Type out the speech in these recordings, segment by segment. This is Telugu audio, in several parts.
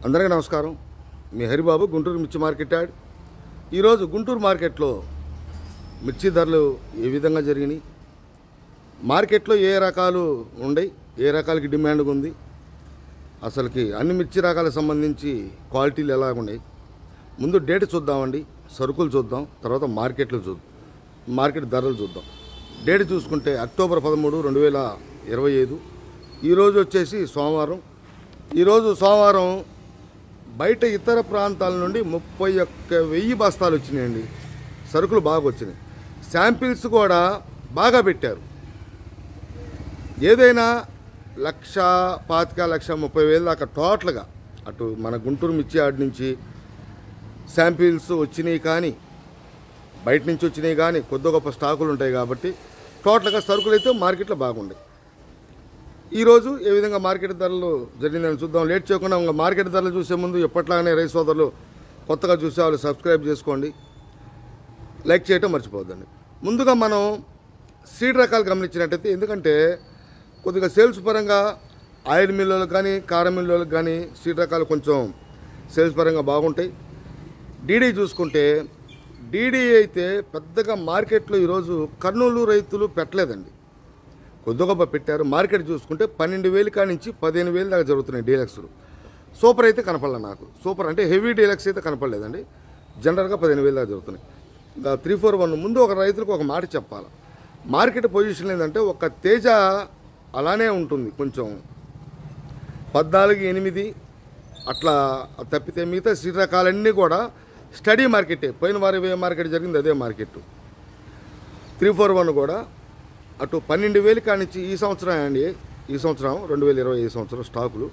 అందరికీ నమస్కారం. మీ హరిబాబు, గుంటూరు మిర్చి మార్కెట్ యార్డ్. ఈరోజు గుంటూరు మార్కెట్లో మిర్చి ధరలు ఏ విధంగా జరిగినాయి, మార్కెట్లో ఏ రకాలు ఉన్నాయి, ఏ రకాలకి డిమాండ్ ఉంది, అసలుకి అన్ని మిర్చి రకాలకు సంబంధించి క్వాలిటీలు ఎలా ఉన్నాయి, ముందు డేట్ చూద్దామండి. సరుకులు చూద్దాం, తర్వాత మార్కెట్లు చూద్దాం, మార్కెట్ ధరలు చూద్దాం. డేట్ చూసుకుంటే అక్టోబర్ 13, 2025. ఈరోజు వచ్చేసి సోమవారం. ఈరోజు సోమవారం బయట ఇతర ప్రాంతాల నుండి 31,000 బస్తాలు వచ్చినాయండి. సరుకులు బాగా వచ్చినాయి. శాంపిల్స్ కూడా బాగా పెట్టారు. ఏదైనా 1,25,000, 1,30,000 దాకా టోటల్గా అటు మన గుంటూరు మిర్చి యార్డ్ నుంచి శాంపిల్స్ వచ్చినాయి. కానీ బయట నుంచి వచ్చినాయి కానీ కొద్ది గొప్ప స్టాకులు ఉంటాయి కాబట్టి టోటల్గా సరుకులు అయితే మార్కెట్లో బాగుంటాయి. ఈరోజు ఏ విధంగా మార్కెట్ ధరలు జరిగిందని చూద్దాం. లేట్ చేయకుండా మార్కెట్ ధరలు చూసే ముందు ఎప్పట్లాగానే రైతు సోదరులు కొత్తగా చూసే వాళ్ళు సబ్స్క్రైబ్ చేసుకోండి, లైక్ చేయటం మర్చిపోవద్దండి. ముందుగా మనం సీడ్ రకాలు గమనించినట్టయితే, ఎందుకంటే కొద్దిగా సేల్స్ పరంగా ఆయిల్ మిల్లులకు కానీ కారం మిల్లులకు కానీ సీడ్ రకాలు కొంచెం సేల్స్ పరంగా బాగుంటాయి. డీడీ చూసుకుంటే డీడీ అయితే పెద్దగా మార్కెట్లో ఈరోజు కర్నూలు రైతులు పెట్టలేదండి, కొద్ది గొప్ప పెట్టారు. మార్కెట్ చూసుకుంటే 12,000 కాడి నుంచి 15,000 దాకా జరుగుతున్నాయి డీలక్స్లు. సూపర్ అయితే కనపడలే నాకు. సూపర్ అంటే హెవీ డీలక్స్ అయితే కనపడలేదండి. జనరల్గా 15,000 దాకా జరుగుతున్నాయి. ఇంకా 341 ముందు ఒక రైతులకు ఒక మాట చెప్పాలి. మార్కెట్ పొజిషన్ ఏంటంటే ఒక తేజ అలానే ఉంటుంది, కొంచెం 14,8 అట్లా తప్పితే మిగతా సీడ్ రకాలన్నీ కూడా స్టడీ మార్కెటే. పోయిన వారం ఏ మార్కెట్ జరిగింది అదే మార్కెట్. 341 కూడా అటు 12,000 కాడి నుంచి ఈ సంవత్సరం అండి, ఈ సంవత్సరం 2020 సంవత్సరం స్టాకులు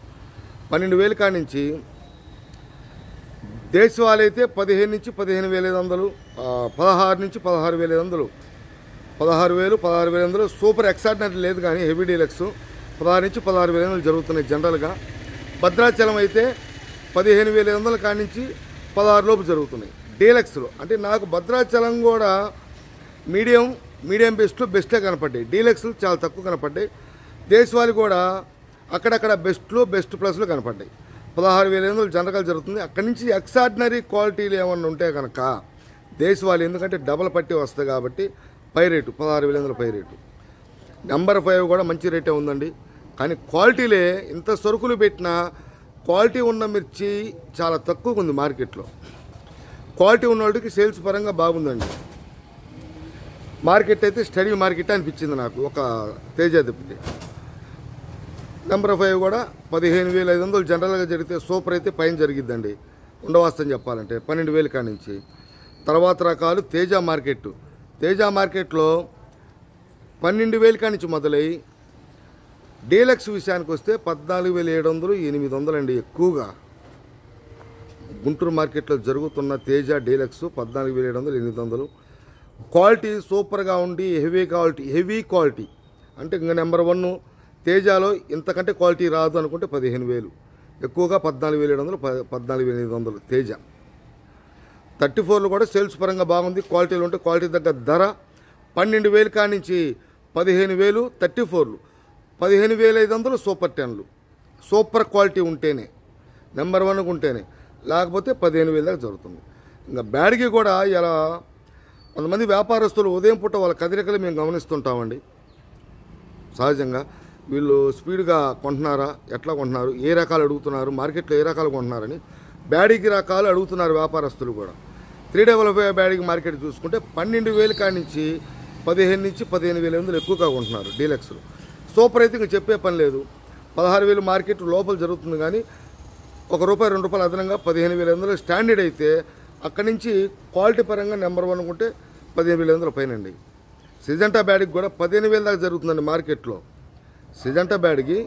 12,000 కాడి నుంచి దేశవాళీ అయితే 15 నుంచి 15,500, 16 నుంచి 16,500, 16,000, 16,500. సూపర్ ఎక్సార్డినరీ లేదు కానీ హెవీ డీలక్స్ 16 నుంచి 16,500 జరుగుతున్నాయి జనరల్గా. భద్రాచలం అయితే 15,500 కాడి నుంచి 16 లోపు జరుగుతున్నాయి డీలక్స్లో. అంటే నాకు భద్రాచలం కూడా మీడియం బెస్టే కనపడ్డాయి. డీలక్స్లు చాలా తక్కువ కనపడ్డాయి. దేశవాళీ కూడా అక్కడక్కడ బెస్ట్ ప్లస్లు కనపడ్డాయి. 16,500 జనరల్ జరుగుతుంది. అక్కడి నుంచి ఎక్సార్డినరీ క్వాలిటీలు ఏమన్నా ఉంటే కనుక దేశవాళీ, ఎందుకంటే డబల్ పట్టి వస్తాయి కాబట్టి పై రేటు 16,500 పై రేటు. నెంబర్ 5 కూడా మంచి రేటే ఉందండి. కానీ క్వాలిటీలే ఇంత సరుకులు పెట్టినా క్వాలిటీ ఉన్న మిర్చి చాలా తక్కువగా ఉంది మార్కెట్లో. క్వాలిటీ ఉన్న వాళ్ళకి సేల్స్ పరంగా బాగుందండి. మార్కెట్ అయితే స్టడీ మార్కెట్ అనిపించింది నాకు, ఒక తేజ తప్పితే. నెంబర్ 5 కూడా 15,500 జనరల్గా జరిగితే సూపర్ అయితే పైన జరిగిద్దండి ఉండవాస్తని చెప్పాలంటే 12,000 కాడి నుంచి. తర్వాత రకాలు తేజ మార్కెట్. తేజ మార్కెట్లో 12,000 కాడి నుంచి మొదలై డీలక్స్ విషయానికి వస్తే 14,700, 800 అండి ఎక్కువగా. గుంటూరు మార్కెట్లో జరుగుతున్న తేజ డీలక్స్ 14,700, 800. క్వాలిటీ సూపర్గా ఉండి హెవీ క్వాలిటీ అంటే ఇంకా నెంబర్ 1 తేజాలో ఇంతకంటే క్వాలిటీ రాదు అనుకుంటే 15,000, ఎక్కువగా 14,700, 14,800 తేజ. 34లో కూడా సేల్స్ పరంగా బాగుంది. క్వాలిటీలు ఉంటే క్వాలిటీ తగ్గ ధర 12,000 కాడి నుంచి 15,000. 34లు 15,500 సూపర్ 10లు. సూపర్ క్వాలిటీ ఉంటేనే, నెంబర్ 1 ఉంటేనే, లేకపోతే 15,000 దాకా జరుగుతుంది. ఇంకా బ్యాడ్కి కూడా ఇలా కొంతమంది వ్యాపారస్తులు ఉదయం పూట వాళ్ళ కదలికలు మేము గమనిస్తుంటామండి. సహజంగా వీళ్ళు స్పీడ్గా కొంటున్నారా, ఎట్లా కొంటున్నారు, ఏ రకాలు అడుగుతున్నారు, మార్కెట్లో ఏ రకాలు కొంటున్నారని బ్యాడీకి రకాలు అడుగుతున్నారు వ్యాపారస్తులు కూడా. 355 బ్యాడీకి మార్కెట్ చూసుకుంటే 12,000 కాడి నుంచి 15 నుంచి 15,500 ఎక్కువగా కొంటున్నారు డీలక్స్లు. సూపర్ అయితే ఇంక చెప్పే పని లేదు. 16,000 మార్కెట్ లోపల జరుగుతుంది కానీ ₹1, ₹2 అదనంగా 15,500 స్టాండర్డ్ అయితే అక్కడి నుంచి క్వాలిటీ పరంగా నెంబర్ 1 ఉంటే 15,500 పైనండి. సిజంటా బ్యాడ్కి కూడా 15,000 దాకా జరుగుతుందండి మార్కెట్లో. సిజంటా బ్యాడ్కి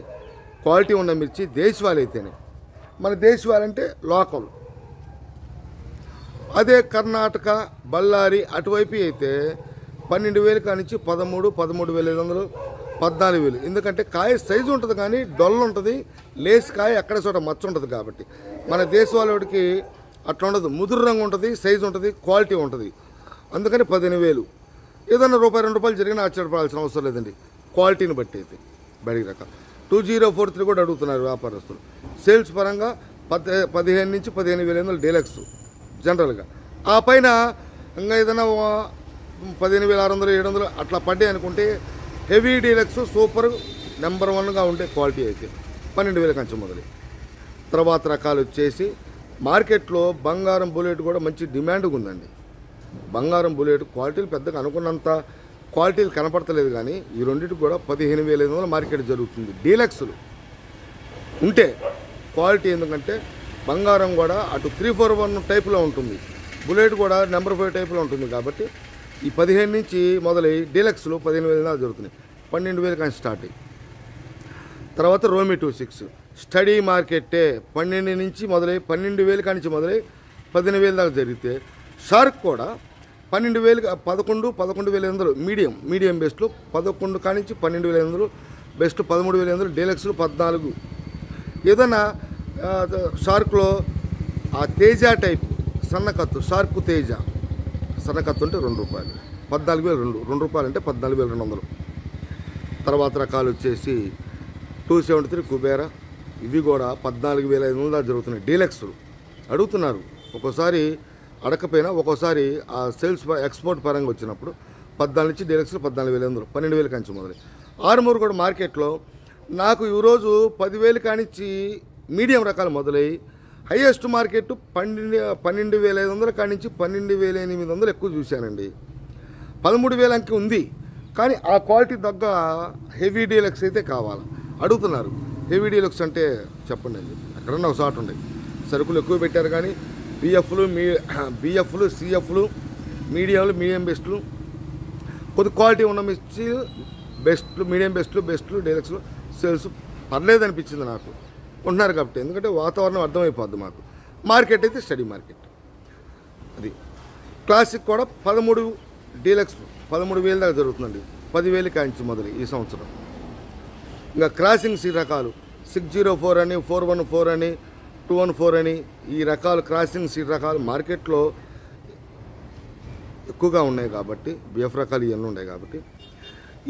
క్వాలిటీ ఉన్న మిర్చి దేశవాళీ అయితేనే. మన దేశవాళీ అంటే లోకల్. అదే కర్ణాటక, బళ్ళారి అటువైపు అయితే 12,000 కాడి నుంచి 13, 13,500, 14,000. ఎందుకంటే కాయ సైజు ఉంటుంది కానీ డొల్ ఉంటుంది, లేస్ కాయ ఎక్కడ చోట మచ్చ ఉంటుంది కాబట్టి. మన దేశవాళీకి అట్లా ఉండదు, ముదురు రంగు ఉంటుంది, సైజు ఉంటుంది, క్వాలిటీ ఉంటుంది. అందుకని 15,000. ఏదన్నా ₹1, ₹2 జరిగినా ఆశ్చర్యపడాల్సిన అవసరం లేదండి క్వాలిటీని బట్టి అయితే. బడికి రకాలు 2043 కూడా అడుగుతున్నారు వ్యాపారస్తులు. సేల్స్ పరంగా 15 నుంచి 15,500 డీలక్స్ జనరల్గా. ఆ పైన ఇంకా ఏదైనా 15,600 700 అట్లా పడ్డాయి అనుకుంటే హెవీ డీలక్స్ సూపర్ నెంబర్ 1గా ఉండే క్వాలిటీ అయితే 12,000 కంచి మొదలు. తర్వాత రకాలు వచ్చేసి మార్కెట్లో బంగారం బుల్లెట్ కూడా మంచి డిమాండ్గా ఉందండి. బంగారం బుల్లెట్ క్వాలిటీలు పెద్దగా అనుకున్నంత క్వాలిటీలు కనపడతలేదు, కానీ ఈ రెండింటికి కూడా 15,500 మార్కెట్ జరుగుతుంది డీలక్స్లు ఉంటే క్వాలిటీ. ఎందుకంటే బంగారం కూడా అటు 341 టైపులో ఉంటుంది, బుల్లెట్ కూడా నెంబర్ 5 టైపులో ఉంటుంది. కాబట్టి ఈ 15 నుంచి మొదలై డీలక్స్లు 15,000 దాకా జరుగుతున్నాయి. 12,000 కానీ స్టార్ట్ అయ్యి తర్వాత రోమి 26 స్టడీ మార్కెట్టే 12 నుంచి మొదలై 12,000 కానించి మొదలై 15,000 దాకా జరిగితే షార్క్ కూడా 12,000 11,500 మీడియం బెస్ట్లు 11 కానించి 12,500 బెస్ట్ 13,500 డీలక్స్లు 14. ఏదైనా షార్క్లో ఆ తేజ టైప్ సన్నకత్తు షార్క్ తేజ సన్నకత్తు అంటే ₹2 14,000 ₹2 అంటే 14,200. తర్వాత రకాలు వచ్చేసి 273 కుబేరా, ఇవి కూడా 14,500 దాకా జరుగుతున్నాయి. డీలక్స్లు అడుగుతున్నారు, ఒక్కోసారి అడకపోయినా ఒక్కోసారి ఆ సేల్స్ ఎక్స్పోర్ట్ పరంగా వచ్చినప్పుడు 14 నుంచి డీలక్స్లు 14,500 12,000 కంచి మొదలు. ఆర్మూర్ కూడా మార్కెట్లో నాకు ఈరోజు 10,000 కానించి మీడియం రకాలు మొదలై హైయెస్ట్ మార్కెట్ 12,500 కానించి 12,800 ఎక్కువ చూశానండి. 13,000 అంకి ఉంది, కానీ ఆ క్వాలిటీ తగ్గ హెవీ డీలక్స్ అయితే కావాలి అడుగుతున్నారు. హెవీ డీలక్స్ అంటే చెప్పండి అండి, ఎక్కడన్నా ఒక షాట్ ఉండే సరుకులు ఎక్కువ పెట్టారు, కానీ బిఎఫ్లు సిఎఫ్లు మీడియం బెస్ట్లు కొద్ది క్వాలిటీ ఉన్న మిర్చి బెస్ట్లు మీడియం బెస్ట్లు డీలక్స్లు సేల్స్ పర్లేదనిపించింది నాకు. ఉంటున్నారు కాబట్టి, ఎందుకంటే వాతావరణం అర్థమైపోద్ది మాకు. మార్కెట్ అయితే స్టడీ మార్కెట్. అది క్లాసిక్ కూడా 13 డీలక్స్ 13,000 దాకా జరుగుతుందండి. 10,000 కాంచి మొదలు ఈ సంవత్సరం. ఇంకా క్రాసింగ్ సీ రకాలు 604 అని 414 అని 214 అని ఈ రకాలు క్రాసింగ్ సీడ్ రకాలు మార్కెట్లో ఎక్కువగా ఉన్నాయి. కాబట్టి బిఎఫ్ రకాలు ఇవన్నీ ఉన్నాయి. కాబట్టి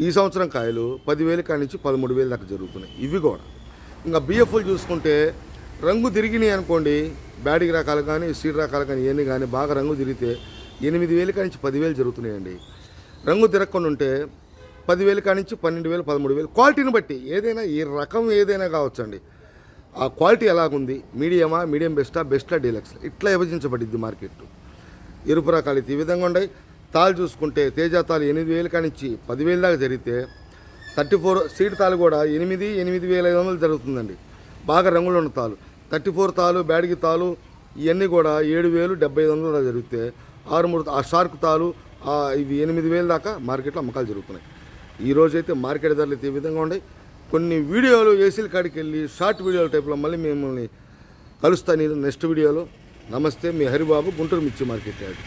ఈ సంవత్సరం కాయలు 10,000 కానించి 13,000 దాకా జరుగుతున్నాయి. ఇవి కూడా ఇంకా బిఎఫ్లు చూసుకుంటే రంగు తిరిగినాయి అనుకోండి, బ్యాడిగి రకాలు కానీ సీడ్ రకాలు కానీ ఇవన్నీ కానీ బాగా రంగు తిరిగితే 8,000 కానించి 10,000 జరుగుతున్నాయండి. రంగు తిరగకుండా ఉంటే 10,000 కానించి 12,000 13,000 క్వాలిటీని బట్టి ఏదైనా ఈ రకం ఏదైనా కావచ్చండి. ఆ క్వాలిటీ ఎలాగుంది, మీడియం బెస్టా డీలక్స్ ఇట్లా విభజించబడింది మార్కెట్. ఎరుపు రకాలు అయితే ఈ విధంగా ఉన్నాయి. తాళ్ళు చూసుకుంటే తేజ తాళ్ళు 8,000 కానించి 10,000 దాకా జరిగితే 34 సీడ్ తాళ్ళు కూడా 8,500 జరుగుతుందండి. బాగా రంగులు ఉన్న తాళ్ళు 34 తాళ్ళు బ్యాడిగి తాళ్ళు ఇవన్నీ కూడా 7,000 దాకా జరిగితే 6 ఆ షార్క్ తాళ్ళు ఇవి 8,000 దాకా మార్కెట్లో అమ్మకాలు జరుగుతున్నాయి. ఈరోజైతే మార్కెట్ ధరలు అయితే ఈ విధంగా ఉన్నాయి. కొన్ని వీడియోలు ఏసీల కాడికి వెళ్ళి షార్ట్ వీడియోల టైప్లో మళ్ళీ మిమ్మల్ని కలుస్తాను నెక్స్ట్ వీడియోలో. నమస్తే, మీ హరిబాబు, గుంటూరు మిర్చి మార్కెట్ యార్డ్.